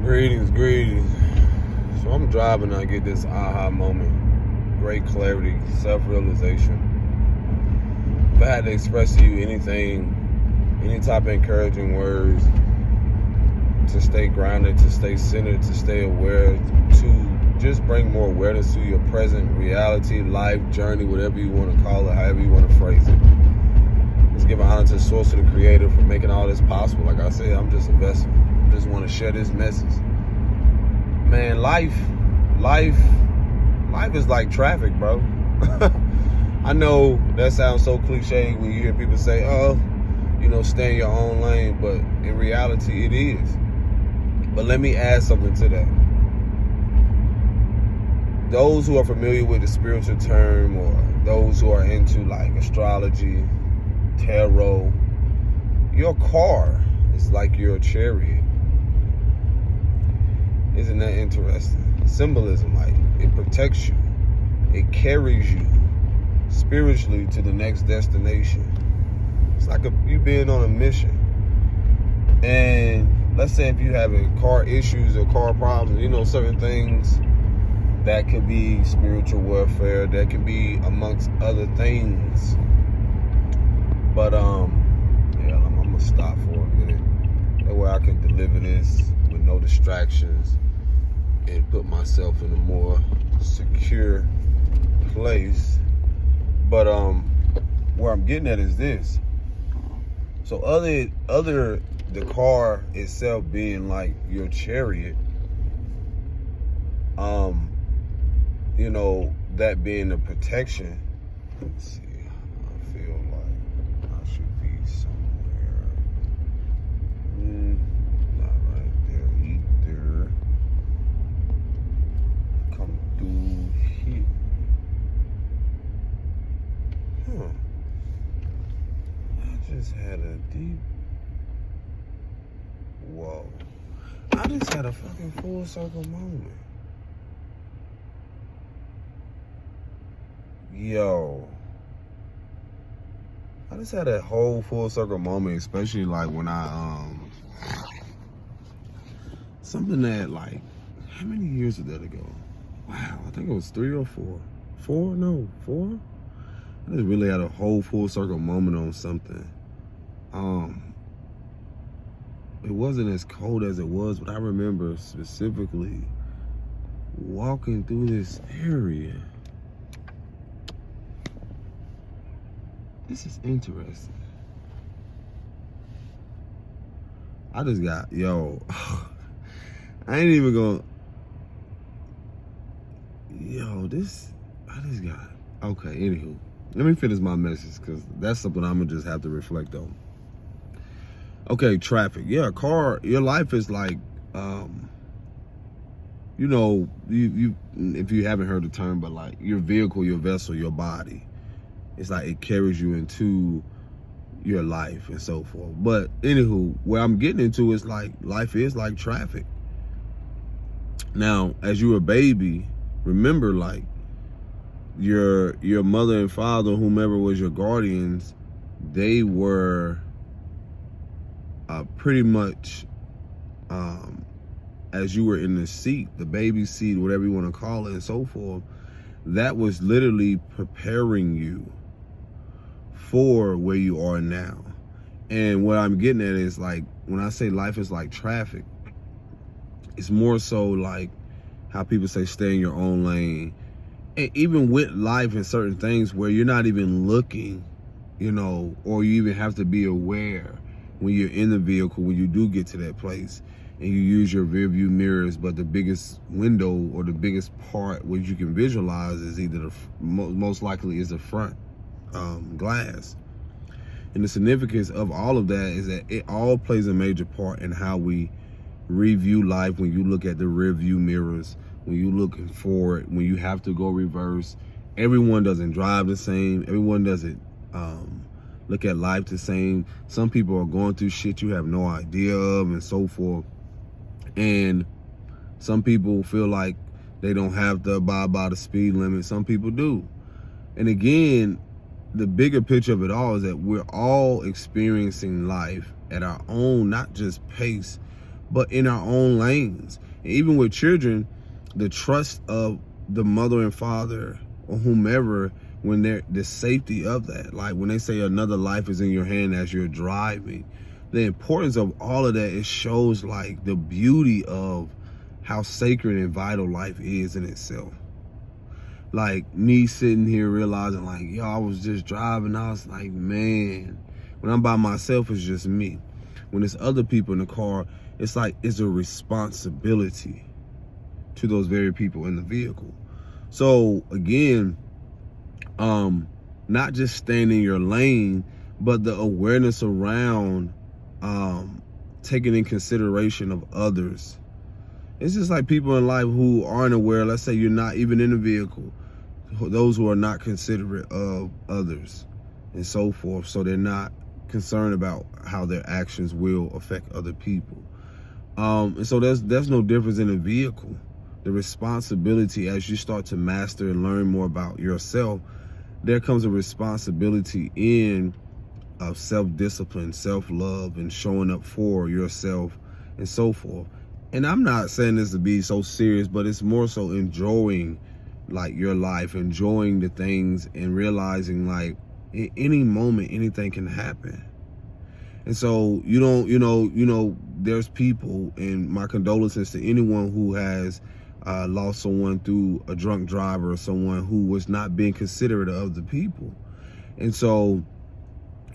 Greetings. So I'm driving, I get this aha moment, great clarity, self-realization. If I had to express to you anything, any type of encouraging words, to stay grounded, to stay centered, to stay aware, to just bring more awareness to your present reality, life, journey, whatever you want to call it, however you want to phrase it. Let's give honor to the source of the creator for making all this possible. Like I said, I'm just a vessel. Just want to share this message. Man, life is like traffic, bro. I know that sounds so cliche when you hear people say, oh, stay in your own lane, but in reality it is. But let me add something to that. Those who are familiar with the spiritual term, or those who are into like astrology, tarot, your car is like your chariot. Isn't that interesting? Symbolism, like it protects you, it carries you spiritually to the next destination. It's like you being on a mission. And let's say if you having car issues or car problems, certain things that could be spiritual warfare, that can be amongst other things. But I'm gonna stop for a minute. That way I can deliver this with no distractions and put myself in a more secure place. But where I'm getting at is this. So other the car itself being like your chariot, that being the protection. Let's see. I feel like I should be somewhere. Not right there either. Come through here. I just had a deep. Whoa. I just had a fucking full circle moment. Yo. I just had a whole full circle moment, especially like when I something that like, how many years did that ago? Wow, I think it was 3 or 4. 4? No, 4? I just really had a whole full circle moment on something. It wasn't as cold as it was, but I remember specifically walking through this area. This is interesting. I just got, I ain't even gonna, okay, anywho. Let me finish my message, because that's something I'm gonna just have to reflect on. Okay, traffic. Yeah, car, your life is like, you if you haven't heard the term, but like your vehicle, your vessel, your body. It's like it carries you into your life and so forth. But anywho, where I'm getting into is like life is like traffic. Now, as you're a baby, remember like your mother and father, whomever was your guardians, they were pretty much as you were in the seat, the baby seat, whatever you want to call it and so forth, that was literally preparing you for where you are now. And what I'm getting at is like, when I say life is like traffic, it's more so like how people say stay in your own lane. And even with life and certain things where you're not even looking, or you even have to be aware when you're in the vehicle, when you do get to that place and you use your rear view mirrors, but the biggest window or the biggest part which you can visualize is either most likely is the front glass. And the significance of all of that is that it all plays a major part in how we review life. When you look at the rear view mirrors, when you looking forward, when you have to go reverse, everyone doesn't drive the same. Everyone doesn't look at life the same. Some people are going through shit you have no idea of and so forth. And some people feel like they don't have to abide by the speed limit. Some people do. And again, the bigger picture of it all is that we're all experiencing life at our own, not just pace, but in our own lanes. And even with children, the trust of the mother and father or whomever, when they're the safety of that, like when they say another life is in your hand as you're driving, the importance of all of that, it shows like the beauty of how sacred and vital life is in itself. Like me sitting here realizing like, yo, I was just driving, I was like, man, when I'm by myself, it's just me. When there's other people in the car, it's like it's a responsibility to those very people in the vehicle. So again, not just staying in your lane, but the awareness around taking in consideration of others. It's just like people in life who aren't aware, let's say you're not even in a vehicle, those who are not considerate of others and so forth, so they're not concerned about how their actions will affect other people. And so there's no difference in a vehicle. The responsibility, as you start to master and learn more about yourself, there comes a responsibility in of self-discipline, self-love, and showing up for yourself and so forth. And I'm not saying this to be so serious, but it's more so enjoying like your life, enjoying the things, and realizing like at any moment anything can happen. And so you don't, there's people, and my condolences to anyone who has lost someone through a drunk driver or someone who was not being considerate of the people. And so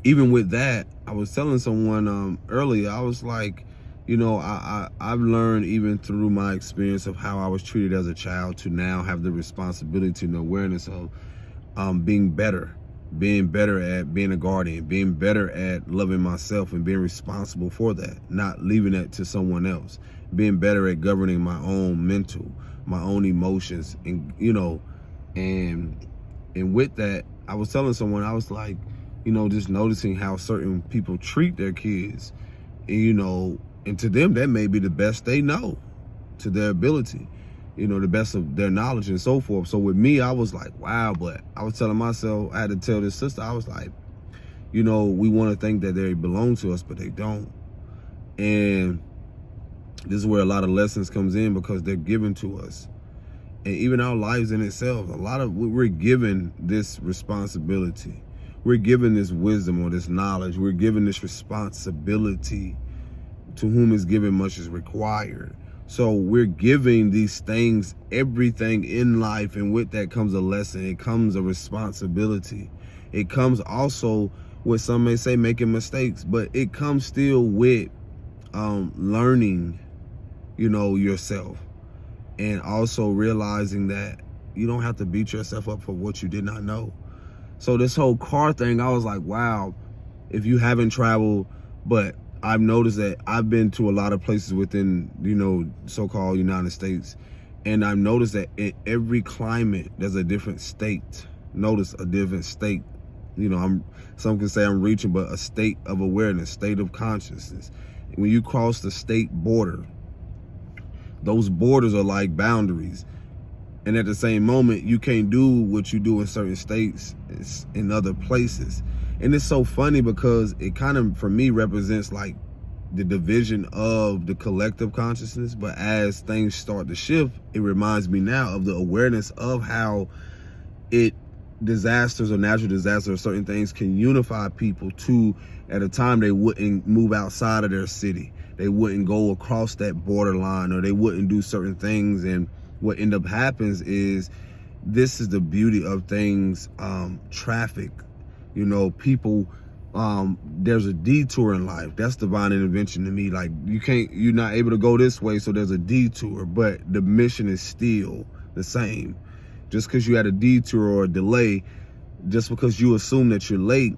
even with that, I was telling someone earlier, I was like, I've learned even through my experience of how I was treated as a child to now have the responsibility and the awareness of being better at being a guardian, being better at loving myself and being responsible for that, not leaving that to someone else, being better at governing my own mental, my own emotions. And, and with that, I was telling someone, I was like, just noticing how certain people treat their kids, and, and to them, that may be the best they know to their ability, the best of their knowledge and so forth. So with me, I was like, wow, but I was telling myself, I had to tell this sister, I was like, we want to think that they belong to us, but they don't. And this is where a lot of lessons comes in, because they're given to us. And even our lives in itself, we're given this responsibility. We're given this wisdom or this knowledge. We're given this responsibility. To whom is given, much is required. So we're giving these things, everything in life, and with that comes a lesson. It comes a responsibility. It comes also with, some may say, making mistakes, but it comes still with learning, yourself, and also realizing that you don't have to beat yourself up for what you did not know. So this whole car thing, I was like, wow, if you haven't traveled, but I've noticed that I've been to a lot of places within, so-called United States, and I've noticed that in every climate, there's a different state. Notice a different state. Some can say I'm reaching, but a state of awareness, state of consciousness. When you cross the state border, those borders are like boundaries. And at the same moment, you can't do what you do in certain states in other places. And it's so funny because it kind of, for me, represents like the division of the collective consciousness. But as things start to shift, it reminds me now of the awareness of how disasters or natural disasters or certain things can unify people to, at a time, they wouldn't move outside of their city. They wouldn't go across that borderline, or they wouldn't do certain things. And what end up happens is, this is the beauty of things, traffic, people, there's a detour in life. That's divine intervention to me. Like, you're not able to go this way, so there's a detour, but the mission is still the same. Just because you had a detour or a delay, just because you assume that you're late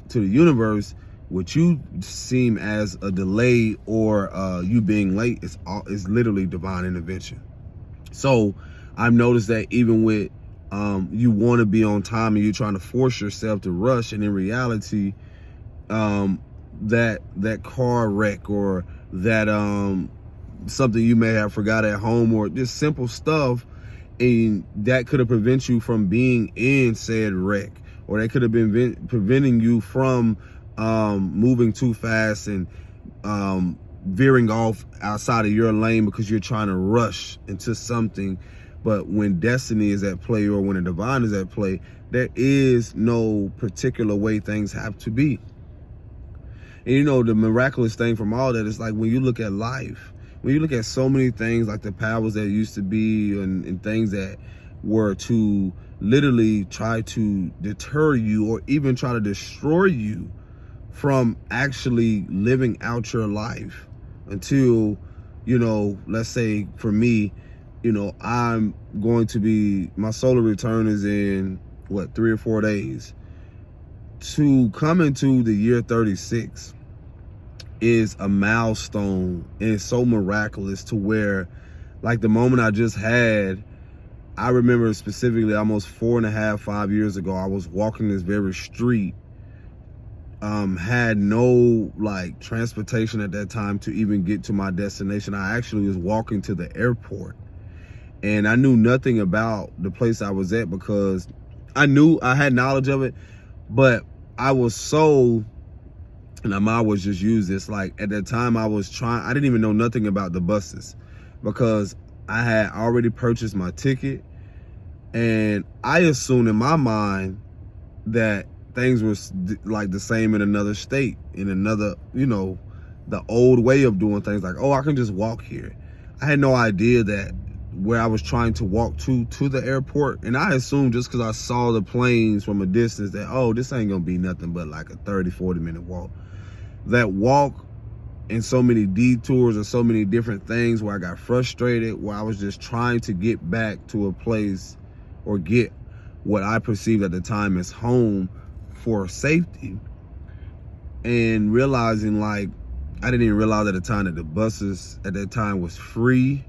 to the universe, what you seem as a delay or you being late is literally divine intervention. So I've noticed that even with you want to be on time and you're trying to force yourself to rush, and in reality, that car wreck or that something you may have forgot at home, or just simple stuff, and that could have prevented you from being in said wreck, or that could have been preventing you from moving too fast and veering off outside of your lane because you're trying to rush into something. But when destiny is at play, or when a divine is at play, there is no particular way things have to be. And you know, the miraculous thing from all that is, like, when you look at life, when you look at so many things, like the powers that used to be, and things that were to literally try to deter you or even try to destroy you from actually living out your life until, you know, let's say for me, you know, I'm going to be, my solar return is in what, 3 or 4 days. To come into the year 36 is a milestone, and it's so miraculous to where, like, the moment I just had, I remember specifically almost 4.5, 5 years ago, I was walking this very street, had no like transportation at that time to even get to my destination. I actually was walking to the airport, and I knew nothing about the place I was at because I knew I had knowledge of it, but I was so, and I might always just use this, like at that time I didn't even know nothing about the buses because I had already purchased my ticket, and I assumed in my mind that things were like the same in another state, in another, you know, the old way of doing things, like, oh, I can just walk here. I had no idea that where I was trying to walk to the airport, and I assumed just because I saw the planes from a distance that, oh, this ain't gonna be nothing but like a 30-40 minute walk. That walk and so many detours and so many different things where I got frustrated, where I was just trying to get back to a place or get what I perceived at the time as home for safety, and realizing, like, I didn't even realize at the time that the buses at that time was free,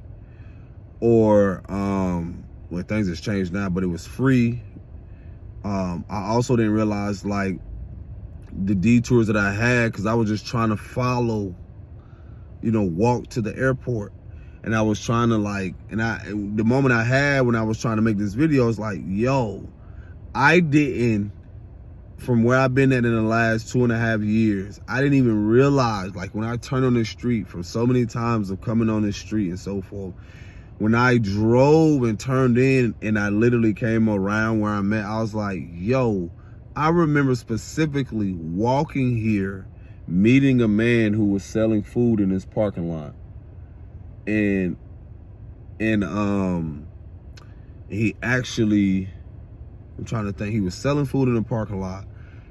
or well, things has changed now, but it was free. I also didn't realize, like, the detours that I had, because I was just trying to follow, you know, walk to the airport. And I was trying to, like, and the moment I had when I was trying to make this video, was like, yo, I didn't, from where I've been at in the last 2.5 years, I didn't even realize, like, when I turned on the street, from so many times of coming on the street and so forth, when I drove and turned in and I literally came around where I'm at, I was like, yo, I remember specifically walking here, meeting a man who was selling food in his parking lot. And he actually, I'm trying to think, he was selling food in the parking lot,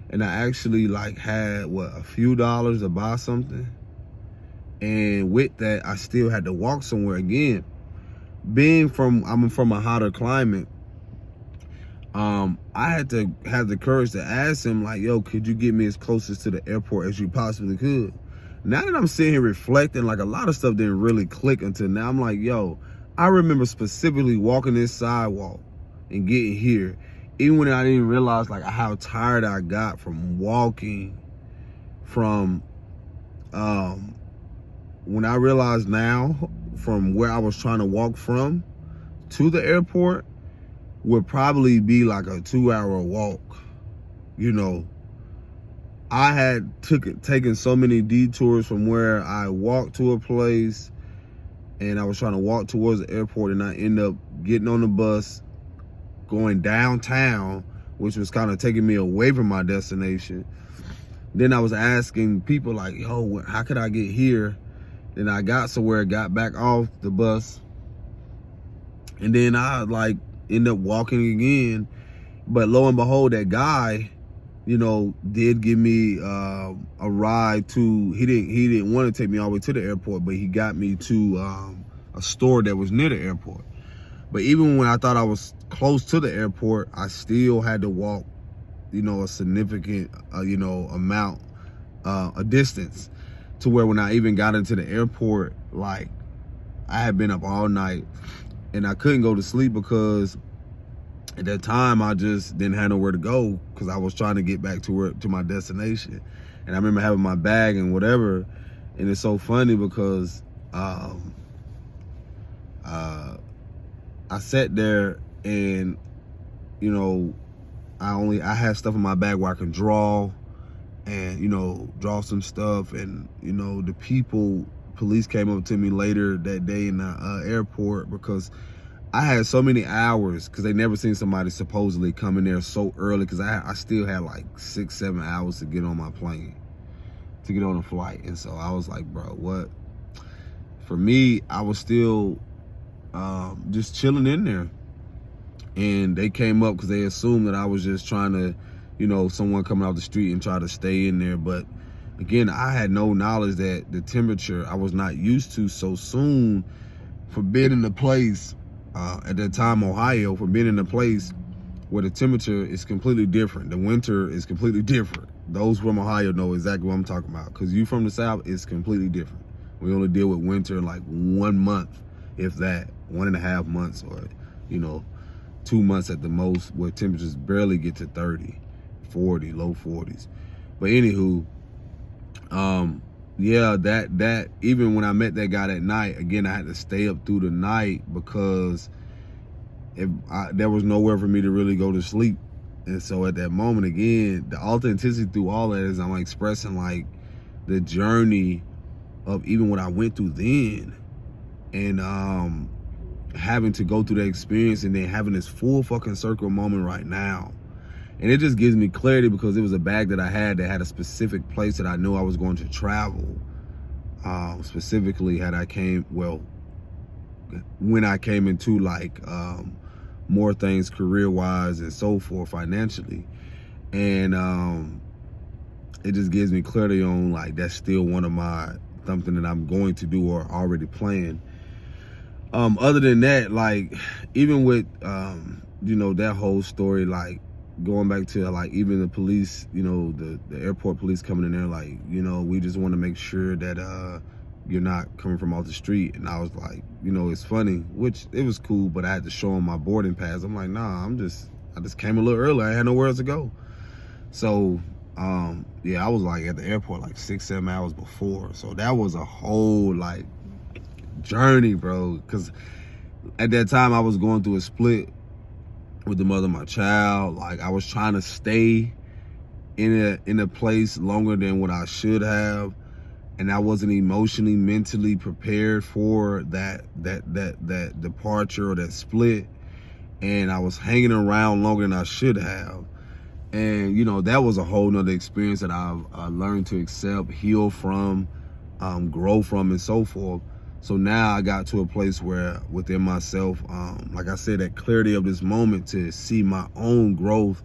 and I actually, like, had a few dollars to buy something, and with that I still had to walk somewhere. Again, I'm from a hotter climate, I had to have the courage to ask him, like, yo, could you get me as close to the airport as you possibly could? Now that I'm sitting here reflecting, like, a lot of stuff didn't really click until now. I'm like, yo, I remember specifically walking this sidewalk and getting here, even when I didn't realize, like, how tired I got from walking from, when I realized now, from where I was trying to walk from to the airport would probably be like a 2-hour walk. You know, I had taken so many detours from where I walked to a place, and I was trying to walk towards the airport, and I ended up getting on the bus, going downtown, which was kind of taking me away from my destination. Then I was asking people, like, yo, how could I get here? Then I got somewhere, got back off the bus, and then I, like, ended up walking again. But lo and behold, that guy, you know, did give me a ride to, he didn't want to take me all the way to the airport, but he got me to a store that was near the airport. But even when I thought I was close to the airport, I still had to walk, you know, a significant, you know, amount, a distance, to where when I even got into the airport, like, I had been up all night and I couldn't go to sleep because at that time I just didn't have nowhere to go, because I was trying to get back to my destination. And I remember having my bag and whatever, and it's so funny because I sat there, and, you know, I had stuff in my bag where I could draw and, you know, draw some stuff, and, you know, the people police came up to me later that day in the airport because I had so many hours, because they never seen somebody supposedly come in there so early, because I still had like 6-7 hours to get on my plane, to get on a flight. And so I was like, bro, what? For me, I was still just chilling in there. And they came up because they assumed that I was just trying to, you know, someone coming off the street and try to stay in there. But again, I had no knowledge that the temperature I was not used to so soon, for being in a place, at that time, Ohio, for being in a place where the temperature is completely different. The winter is completely different. Those from Ohio know exactly what I'm talking about, because you from the South, it's completely different. We only deal with winter like 1 month, if that, 1.5 months, or, you know, 2 months at the most, where temperatures barely get to 30, 40, low 40s. But anywho, yeah, that even when I met that guy that night, again, I had to stay up through the night because there was nowhere for me to really go to sleep. And so at that moment, again, the authenticity through all that is I'm expressing like the journey of even what I went through then, and having to go through that experience, and then having this full fucking circle moment right now. And it just gives me clarity, because it was a bag that I had that had a specific place that I knew I was going to travel. Specifically when I came into like more things career-wise and so forth, financially. And it just gives me clarity on like that's still one of my, something that I'm going to do or already planned. Other than that, like even with you know, that whole story, like going back to like even the police, you know, the airport police coming in there, like, you know, we just want to make sure that you're not coming from off the street. And I was like, you know, it's funny, which it was cool, but I had to show them my boarding pass. I'm like, nah, I just came a little early. I had nowhere else to go. So yeah, I was like at the airport like 6-7 hours before. So that was a whole like journey, bro, because at that time I was going through a split with the mother of my child. Like I was trying to stay in a place longer than what I should have, and I wasn't emotionally, mentally prepared for that departure or that split. And I was hanging around longer than I should have. And you know, that was a whole nother experience that I've learned to accept, heal from, grow from, and so forth. So now I got to a place where within myself, like I said, that clarity of this moment to see my own growth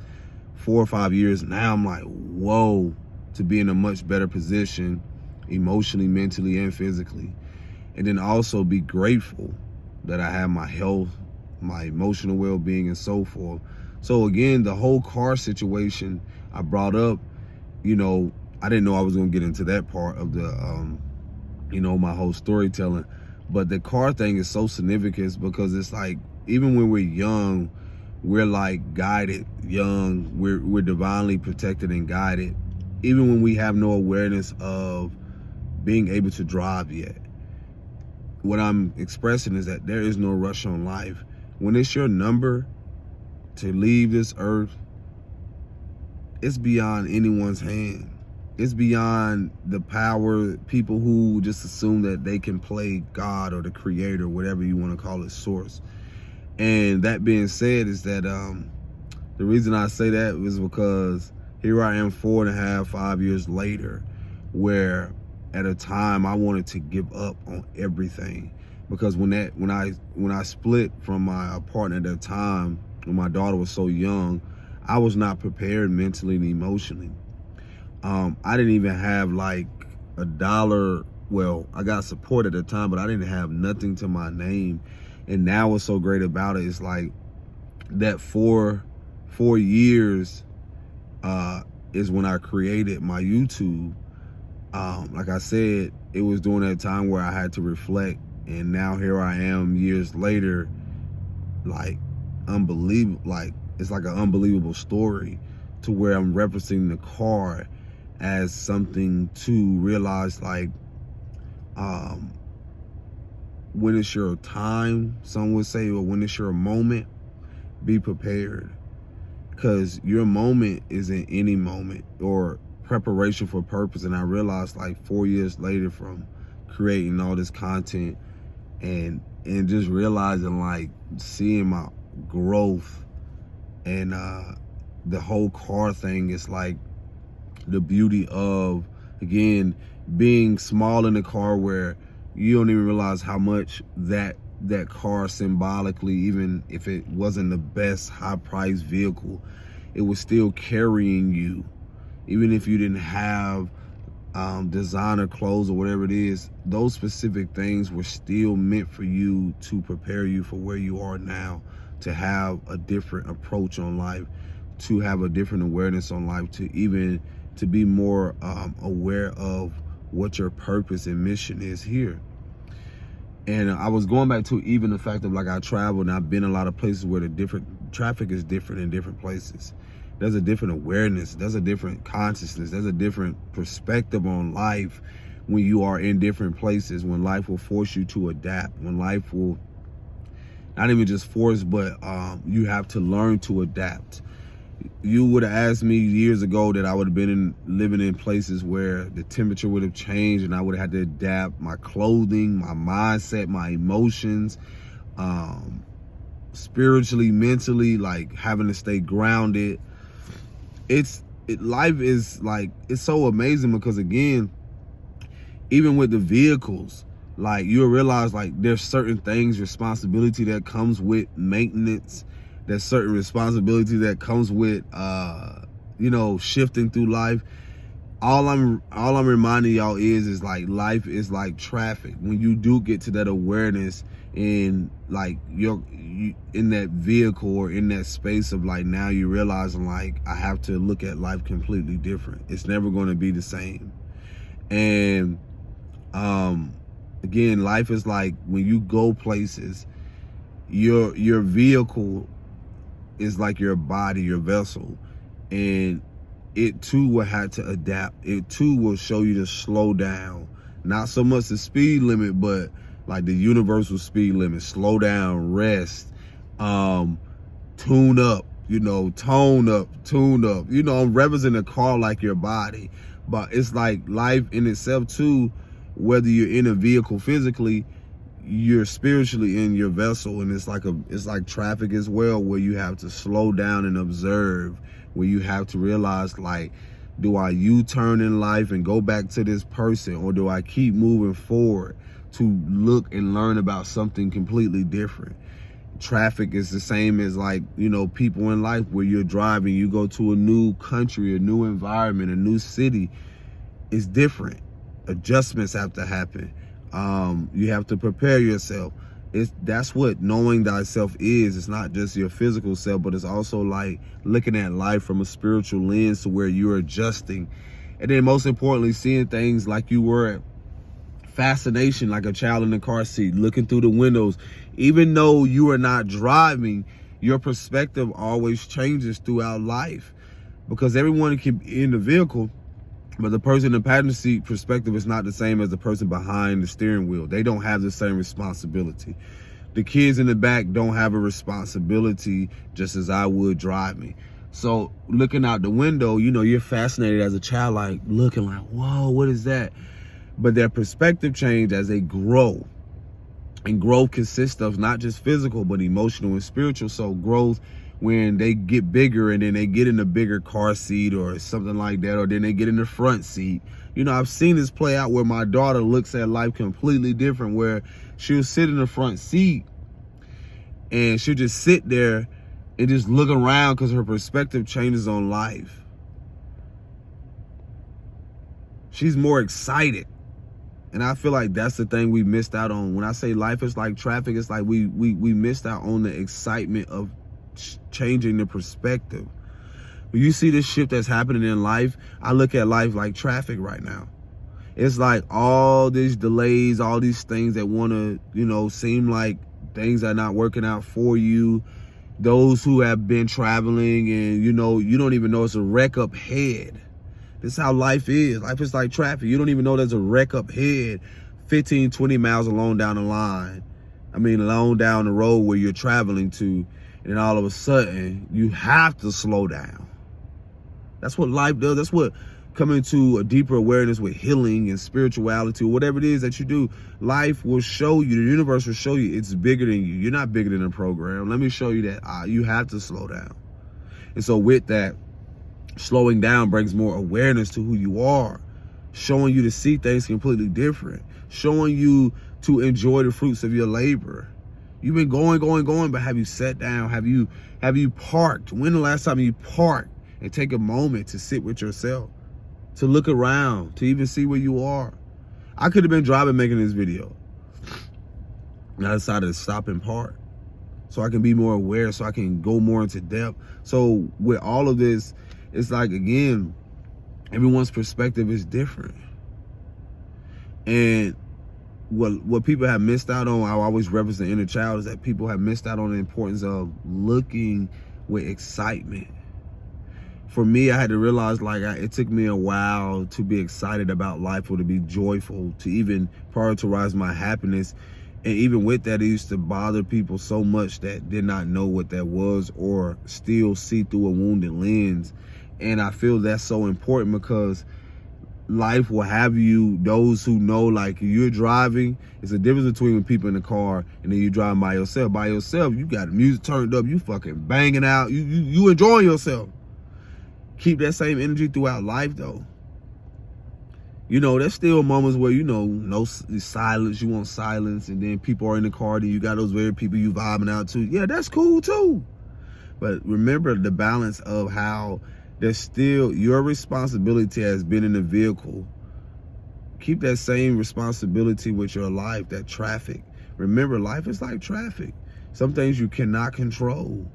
4 or 5 years now, I'm like, whoa, to be in a much better position emotionally, mentally, and physically. And then also be grateful that I have my health, my emotional well-being, and so forth. So again, the whole car situation I brought up, you know, I didn't know I was going to get into that part of the, you know, my whole storytelling. But the car thing is so significant because it's like, even when we're young, we're like guided young, we're divinely protected and guided, even when we have no awareness of being able to drive yet. What I'm expressing is that there is no rush on life. When it's your number to leave this earth, it's beyond anyone's hand. It's beyond the power, people who just assume that they can play God or the creator, whatever you want to call it, source. And that being said, is that the reason I say that is because here I am 4.5, 5 years later, where at a time I wanted to give up on everything. Because when I split from my partner at that time, when my daughter was so young, I was not prepared mentally and emotionally. I didn't even have like $1. Well, I got support at the time, but I didn't have nothing to my name. And now what's so great about it is like that 4 years is when I created my YouTube. Like I said, it was during that time where I had to reflect, and now here I am years later, like unbelievable, like it's like an unbelievable story, to where I'm referencing the car as something to realize, like when it's your time, some would say, or when it's your moment, be prepared, because your moment isn't any moment, or preparation for purpose. And I realized like 4 years later, from creating all this content and just realizing, like, seeing my growth and the whole car thing is like the beauty of, again, being small in the car, where you don't even realize how much that car symbolically, even if it wasn't the best high-priced vehicle, it was still carrying you. Even if you didn't have designer clothes or whatever it is, those specific things were still meant for you to prepare you for where you are now, to have a different approach on life, to have a different awareness on life, to be more aware of what your purpose and mission is here. And I was going back to even the fact of, like, I traveled and I've been in a lot of places where the different traffic is different in different places. There's a different awareness, there's a different consciousness, there's a different perspective on life when you are in different places, when life will force you to adapt, when life will not even just force, but you have to learn to adapt. You would have asked me years ago that I would have been living in places where the temperature would have changed and I would have had to adapt my clothing, my mindset, my emotions, spiritually, mentally, like having to stay grounded. Life is like, it's so amazing because, again, even with the vehicles, like, you'll realize, like, there's certain things, responsibility that comes with maintenance. There's certain responsibility that comes with, shifting through life. All I'm reminding y'all is like, life is like traffic. When you do get to that awareness in, like, you in that vehicle or in that space of, like, now you're realizing, like, I have to look at life completely different. It's never going to be the same. And again, life is like, when you go places, your vehicle is like your body, your vessel, and it too will have to adapt. It too will show you to slow down. Not so much the speed limit, but like the universal speed limit. Slow down, rest, tune up, tone up, tune up. I'm representing a car like your body. But it's like life in itself too, whether you're in a vehicle physically, you're spiritually in your vessel, and it's like traffic as well, where you have to slow down and observe, where you have to realize, like, do I U-turn in life and go back to this person, or do I keep moving forward to look and learn about something completely different? Traffic is the same as, like, people in life, where you're driving, you go to a new country, a new environment, a new city. It's different. Adjustments have to happen. You have to prepare yourself. That's what knowing thyself is. It's not just your physical self, but it's also like looking at life from a spiritual lens, to where you're adjusting. And then most importantly, seeing things like you were. Fascination, like a child in the car seat, looking through the windows. Even though you are not driving, your perspective always changes throughout life, because everyone can be in the vehicle, but the person in the passenger seat perspective is not the same as the person behind the steering wheel. They don't have the same responsibility. The kids in the back don't have a responsibility just as I would driving. So looking out the window, you're fascinated as a child, like looking like, whoa, what is that? But their perspective change as they grow. And growth consists of not just physical, but emotional and spiritual. So growth, when they get bigger and then they get in a bigger car seat or something like that, or then they get in the front seat. I've seen this play out where my daughter looks at life completely different, where she'll sit in the front seat and she'll just sit there and just look around, because her perspective changes on life. She's more excited. And I feel like that's the thing we missed out on. When I say life is like traffic, it's like we missed out on the excitement of changing the perspective. When you see this shift that's happening in life, I look at life like traffic right now. It's like all these delays, all these things that want to, seem like things are not working out for you. Those who have been traveling and, you don't even know it's a wreck up ahead. This is how life is. Life is like traffic. You don't even know there's a wreck up ahead 15, 20 miles along down the line. Along down the road where you're traveling to. And all of a sudden, you have to slow down. That's what life does. That's what coming to a deeper awareness with healing and spirituality, or whatever it is that you do, life will show you, the universe will show you it's bigger than you. You're not bigger than a program. Let me show you that you have to slow down. And so with that, slowing down brings more awareness to who you are, showing you to see things completely different, showing you to enjoy the fruits of your labor. You've been going, but have you sat down? Have you parked? When the last time you parked and take a moment to sit with yourself, to look around, to even see where you are? I could have been driving making this video, and I decided to stop and park so I can be more aware, so I can go more into depth. So with all of this, it's like, again, everyone's perspective is different. And what people have missed out on, I always reference the inner child, is that people have missed out on the importance of looking with excitement. For me, I had to realize, like, it took me a while to be excited about life, or to be joyful, to even prioritize my happiness. And even with that, it used to bother people so much that did not know what that was, or still see through a wounded lens. And I feel that's so important, because life will have you, those who know, like, you're driving, it's a difference between when people in the car and then you driving by yourself. By yourself, you got the music turned up, you fucking banging out, you enjoying yourself. Keep that same energy throughout life, though. You know, there's still moments where, you know, no silence, you want silence, and then people are in the car, then you got those very people you vibing out to. Yeah, that's cool too. But remember the balance of how there's still your responsibility has been in the vehicle. Keep that same responsibility with your life, that traffic. Remember, life is like traffic. Some things you cannot control.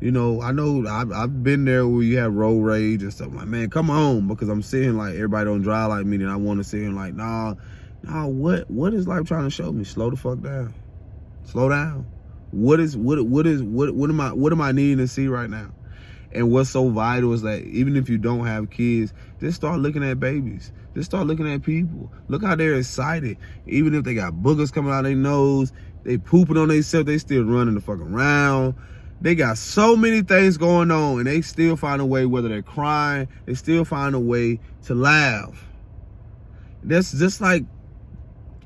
You know, I know I've been there where you have road rage and stuff. Like, man, come on, because I'm seeing like everybody don't drive like me, and I want to sit here and like, nah, what is life trying to show me? Slow the fuck down. Slow down. What am I needing to see right now? And what's so vital is that even if you don't have kids, just start looking at babies. Just start looking at people. Look how they're excited. Even if they got boogers coming out of their nose, they pooping on themselves, they still running the fuck around. They got so many things going on, and they still find a way, whether they're crying, they still find a way to laugh. That's just like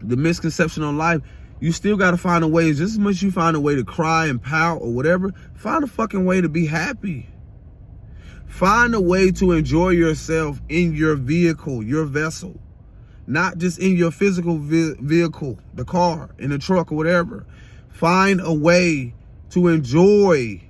the misconception on life. You still got to find a way, just as much as you find a way to cry and pout or whatever, find a fucking way to be happy. Find a way to enjoy yourself in your vehicle, your vessel. Not just in your physical vehicle, the car, in the truck or whatever. Find a way to enjoy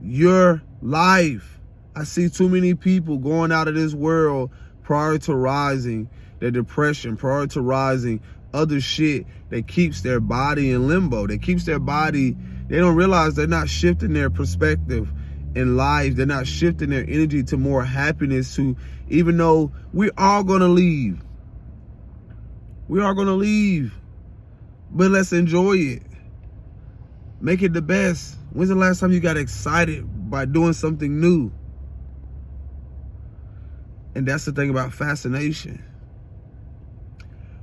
your life. I see too many people going out of this world prioritizing their depression, prioritizing other shit that keeps their body in limbo. That keeps their body, they don't realize they're not shifting their perspective in life. They're not shifting their energy to more happiness, to, even though we're all gonna leave. We are gonna leave. But let's enjoy it. Make it the best. When's the last time you got excited by doing something new? And that's the thing about fascination.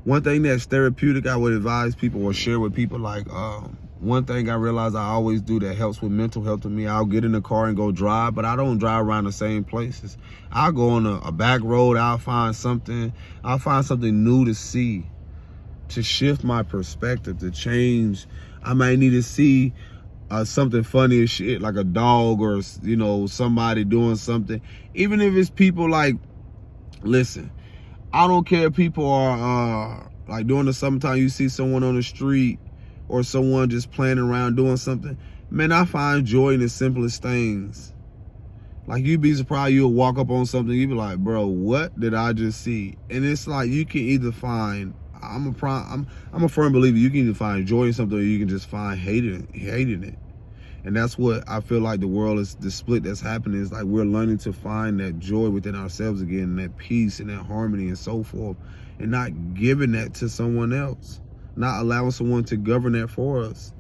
One thing that's therapeutic, I would advise people or share with people, like, one thing I realize I always do that helps with mental health to me, I'll get in the car and go drive, but I don't drive around the same places. I'll go on a back road, I'll find something new to see, to shift my perspective, to change. I might need to see something funny as shit, like a dog, or, you know, somebody doing something. Even if it's people, like, listen, I don't care if people are, like, during the summertime, you see someone on the street or someone just playing around doing something. Man, I find joy in the simplest things. Like, you'd be surprised, you'll walk up on something, you'd be like, bro, what did I just see? And it's like, you can either find, I'm a firm believer, you can either find joy in something, or you can just find hating it. And that's what I feel like the world is, the split that's happening is, like, we're learning to find that joy within ourselves again, and that peace and that harmony and so forth, and not giving that to someone else, not allowing someone to govern that for us.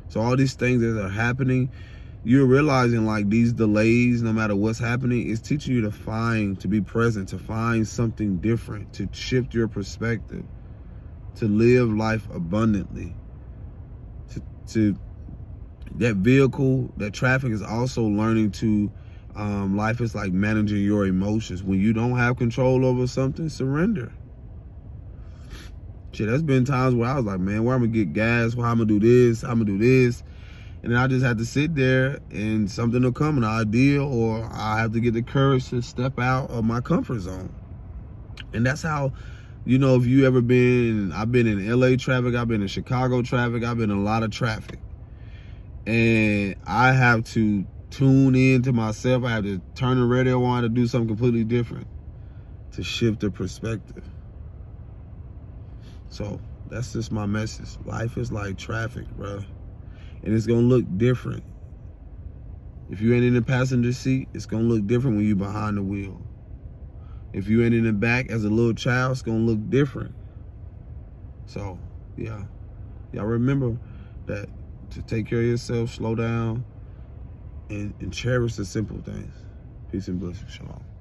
So all these things that are happening, you're realizing, like, these delays, no matter what's happening, is teaching you to be present, to find something different, to shift your perspective, to live life abundantly, to that vehicle, that traffic is also learning to Life is like managing your emotions. When you don't have control over something, surrender. Shit, there's been times where I was like, man, where I'm gonna get gas, where I'm gonna do this, I'm gonna do this. And then I just have to sit there and something will come, an idea, or I have to get the courage to step out of my comfort zone. And that's how, you know, if you ever been, I've been in LA traffic, I've been in Chicago traffic, I've been in a lot of traffic. And I have to tune in to myself. I have to turn the radio on to do something completely different, to shift the perspective. So that's just my message. Life is like traffic, bro. And it's gonna look different. If you ain't in the passenger seat, it's gonna look different when you behind the wheel. If you ain't in the back as a little child, it's gonna look different. So, yeah. Y'all remember that to take care of yourself, slow down, and cherish the simple things. Peace and blessings. Shalom.